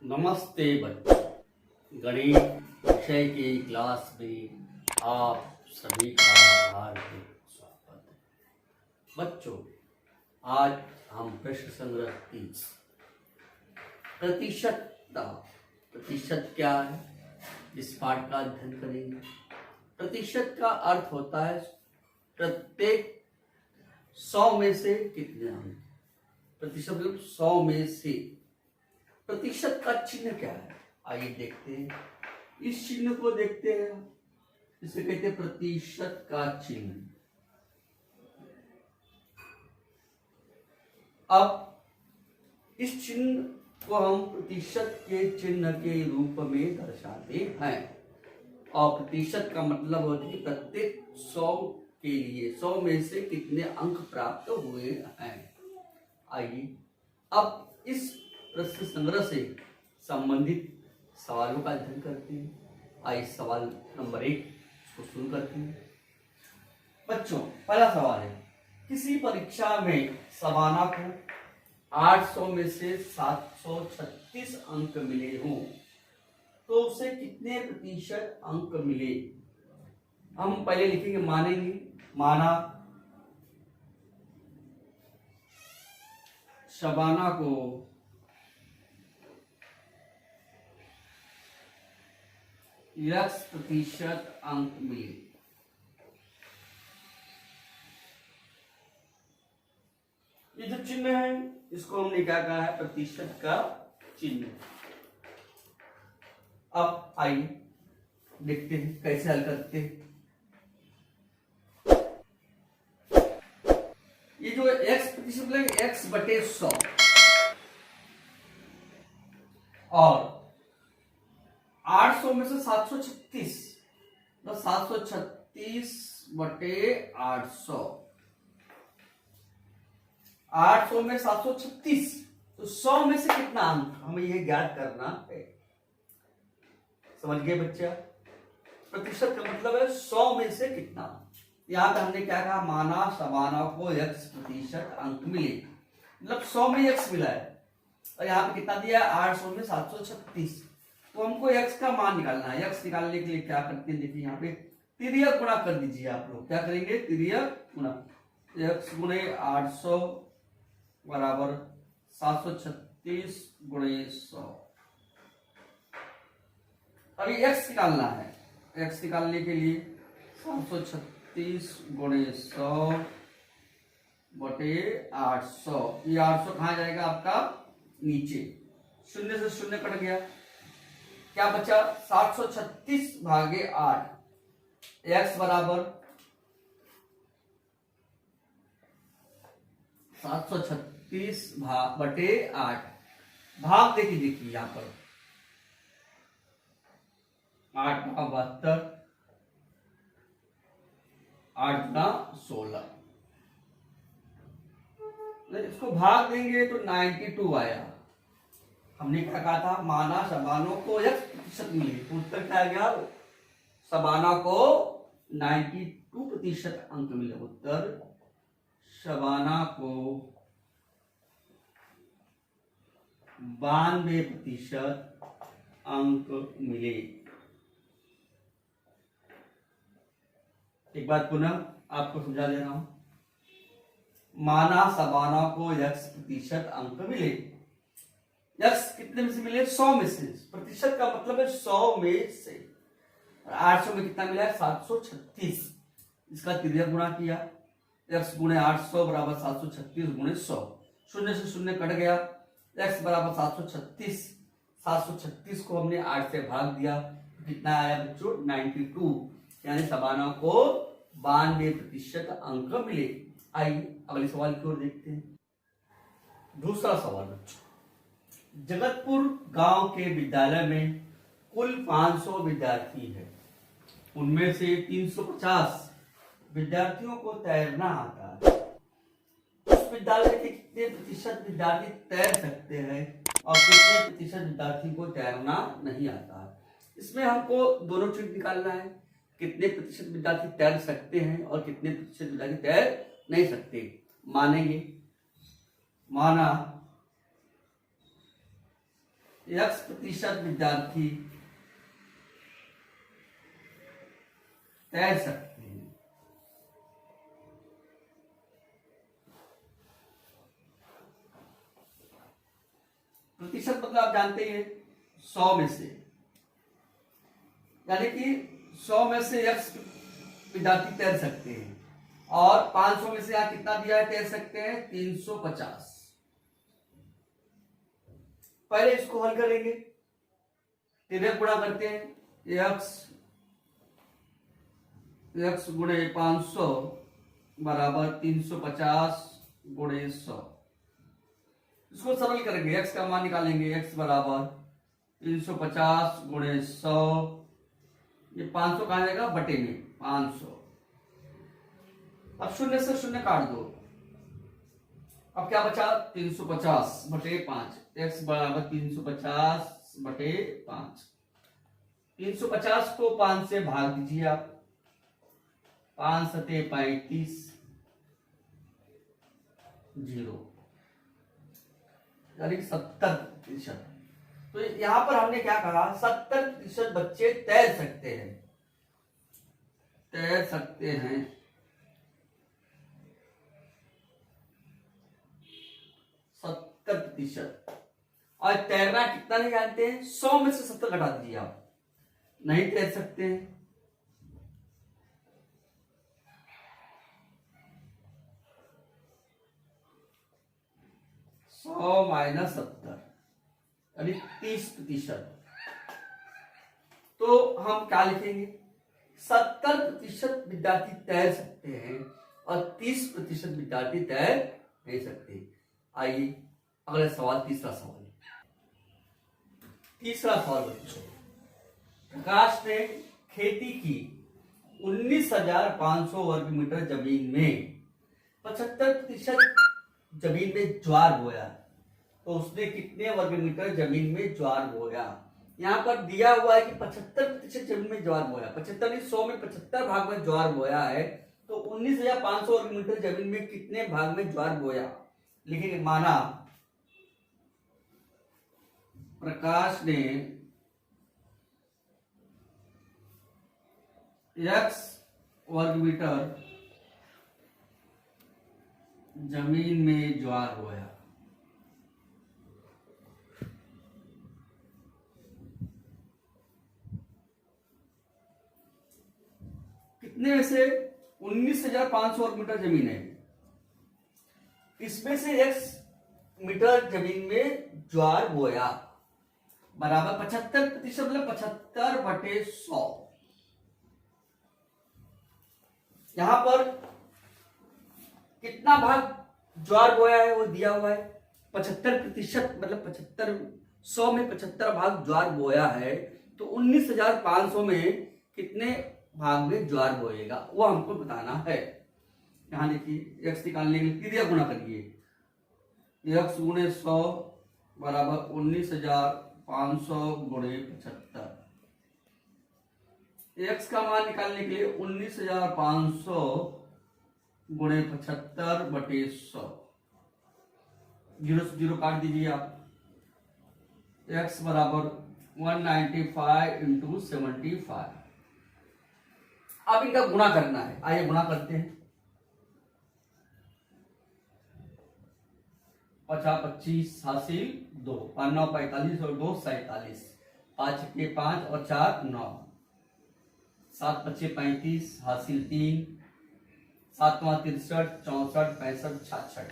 नमस्ते बच्चों, गणित विषय की क्लास में आप सभी का हार्दिक स्वागत है। बच्चों, आज हम प्रश्न संग्रह 30 प्रतिशत क्या है, इस पाठ का अध्ययन करेंगे। प्रतिशत का अर्थ होता है प्रत्येक 100 में से कितने अंक। प्रतिशत मतलब 100 में से। प्रतिशत का चिन्ह क्या है, आइए देखते हैं। इस चिन्ह को देखते हैं, इसे कहते हैं प्रतिशत का चिन्ह। अब इस चिन्ह को हम प्रतिशत के चिन्ह के रूप में दर्शाते हैं। और प्रतिशत का मतलब होता है कि प्रत्येक 100 के लिए 100 में से कितने अंक प्राप्त हुए हैं। आइए अब इस प्रश्न संग्रह से संबंधित सवालों का अध्ययन करते हैं। आइए सवाल नंबर 1 को शुरू करते हैं। बच्चों, पहला सवाल है, किसी परीक्षा में सबाना को 800 में से 736 अंक मिले हों तो उसे कितने प्रतिशत अंक मिले। हम पहले लिखेंगे, मानेंगे, माना शबाना को 10% अंक मिले। ये जो चिन्ह है इसको हमने क्या कहा है, प्रतिशत का चिन्ह। अब आइए देखते हैं कैसे हल करते हैं। ये जो x प्रतिशत लगेगा x/100 और 800 में से 736 तो 736/800। 800 में 736 तो 100 में से कितना अंक, हमें यह ज्ञात करना है। समझ गए बच्चा? प्रतिशत का मतलब है 100 में से कितना। यहां पे हमने क्या कहा, माना सबाना को x% अंक मिले, मतलब 100 में x मिला है और यहाँ पे कितना दिया है, 800 में 736। तो हमको x का मान निकालना है। x निकालने के लिए क्या करते हैं, देखिए यहाँ पे तिर्यक गुणा कर दीजिए। आप लोग क्या करेंगे, तिर्यक गुणा। x गुणे 800 बराबर 736 गुणे 100। अभी x निकालना है। x निकालने के लिए 736 गुणे 100 बटे 800। ये 800 कहाँ जाएगा आपका, नीचे। शून्य से शून्य कट गया, क्या बचा, 736 भागे 8। x बराबर 736 बटे 8। भाग देखिए यहां पर 8 का 72, 8 का 16। इसको भाग देंगे तो 92 आया। हमने क्या कहा था, माना शबानों को x% मिले, तो उत्तर क्या आ गया, शबाना को 92% अंक मिले। उत्तर शबाना को 92% अंक मिले। एक बात पुनः आपको समझा दे रहा हूं, माना सबाना को x% अंक मिले। x कितने में से मिले, 100 में से। प्रतिशत का मतलब है 100 में से। 800 में कितना मिला है, 736। इसका तिर्यक गुणा किया, x गुणे 800 बराबर 736 गुणे 100। शून्य से शून्य कट गया, x बराबर 736। 736 को हमने 8 से भाग दिया, कितना आया बच्चों, 92। यानी सबाना को 92% अंक मिले। आइए अगले सवाल की ओर देखते हैं। दूसरा सवाल बच्चों, जगतपुर गांव के विद्यालय में कुल 500 विद्यार्थी है। उनमें से 350 विद्यार्थियों को तैरना आता है। उस विद्यालय के कितने प्रतिशत विद्यार्थी तैर सकते हैं और कितने प्रतिशत विद्यार्थी को तैरना नहीं आता है। इसमें हमको दोनों चीज निकालना है, कितने प्रतिशत विद्यार्थी तैर सकते हैं और कितने प्रतिशत विद्यार्थी तैर नहीं सकते। मानेंगे, माना x% विद्यार्थी तैर सकते हैं। प्रतिशत मतलब आप जानते हैं 100 में से, यानी कि 100 में से x विद्यार्थी तैर सकते हैं, और 500 में से यहां कितना दिया है तैर सकते हैं 350। पहले इसको हल करेंगे, तिरक गुणा करते हैं, x गुणे 500 बराबर 350 गुणे 100। इसको सरल करेंगे, x का मान निकालेंगे, x बराबर 350 गुणे 100, ये 500 कहा जाएगा बटे में 500। अब शून्य से शून्य काट दो, अब क्या बचा 350 बटे 5, x बराबर 350 बटे 5। 350 को 5 से भाग दीजिए आप, 5 सते 35, 0 यानी 70%। तो यहां पर हमने क्या कहा, 70% बच्चे तैर सकते हैं, तैर सकते हैं। 70%। और तैरना कितना नहीं जानते हैं, 100 में से 70 घटा दीजिए आप, नहीं तैर सकते हैं। 100 माइनस 70 यानी 30%। तो हम क्या लिखेंगे, 70% विद्यार्थी तैर सकते हैं और 30% विद्यार्थी तैर नहीं सकते। आइए अगला सवाल, तीसरा सवाल बच्चों, प्रकाश ने खेती की 19,500 वर्ग मीटर जमीन में 75% जमीन में ज्वार बोया, तो उसने कितने वर्ग मीटर जमीन में ज्वार बोया। यहाँ पर दिया हुआ है कि 75% जमीन में ज्वार बोया, 75 100 में 75 भाग में ज्वार बोया है, तो 19,500 वर्ग मीटर जमीन में कितने भाग में ज्वार बोया। लिखेंगे, माना प्रकाश ने x वर्ग मीटर जमीन में ज्वार बोया, कितने में से 19,500 वर्ग मीटर जमीन है, इसमें से x मीटर जमीन में ज्वार बोया बराबर 75%, मतलब 75 बटे 100। यहां पर कितना भाग ज्वार बोया है वो दिया हुआ है, 75%, मतलब 75, 100 में 75 भाग ज्वार बोया है, तो 19,500 में कितने भाग में ज्वार बोएगा वो हमको बताना है। यहां देखिए, x निकालने के लिए क्रिया गुणा करिए, x गुणे 100 बराबर 19,500 गुणे 75। x का मान निकालने के लिए 19,500 गुणे 75 बटे 100, 0 से 0 काट दीजिए आप, x बराबर 195 इंटू 75। अब इनका गुणा करना है, आइए गुणा करते हैं। 50 25 हासिल 2, 5 9 45 और 2 47, 5 के 5 और 4 9, 7 25 35 हासिल 3, 7 63 64 65 66,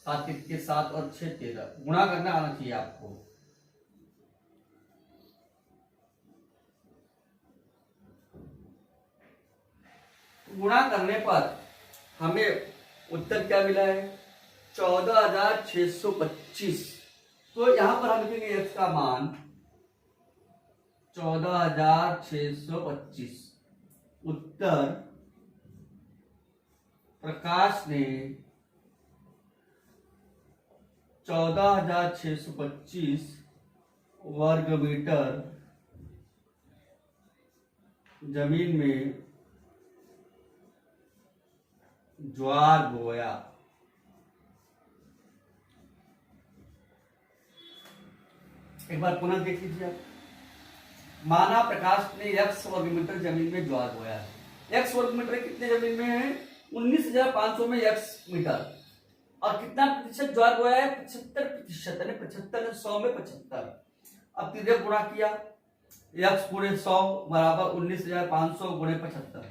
7 के 7 और 6 13। गुणा करना आना चाहिए आपको। गुणा करने पर हमें उत्तर क्या मिला है, 14,625। तो यहां पर हम लिखेंगे x का मान 14,625। उत्तर, प्रकाश ने 14,625 वर्ग मीटर जमीन में ज्वार बोया। एक बार पुनः देख लीजिए आप। माना प्रकाश ने x वर्ग मीटर जमीन में ज्वार बोया है। x वर्ग मीटर कितने जमीन में है? 19,500 में x मीटर। और कितना प्रतिशत ज्वार बोया है? 75%, यानी 75 100 में 75। अब तीसरे गुणा किया, x गुणे 100 बराबर 19,500 गुणे 75।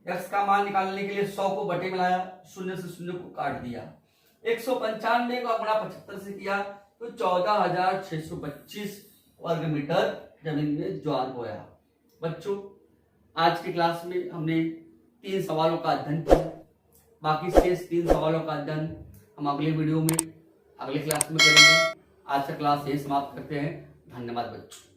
x का मान निकालने के लिए 100 को बटे में लाया, शून्य से शून्य को काट दिया। 195 का गुणा 75 से किया तो 14,625 वर्ग मीटर जमीन में ज्वार बोया। बच्चों, आज की क्लास में हमने 3 सवालों का अध्ययन किया। बाकी शेष 3 सवालों का अध्ययन हम अगले वीडियो में अगले क्लास में करेंगे। आज का क्लास यही समाप्त करते हैं। धन्यवाद बच्चों।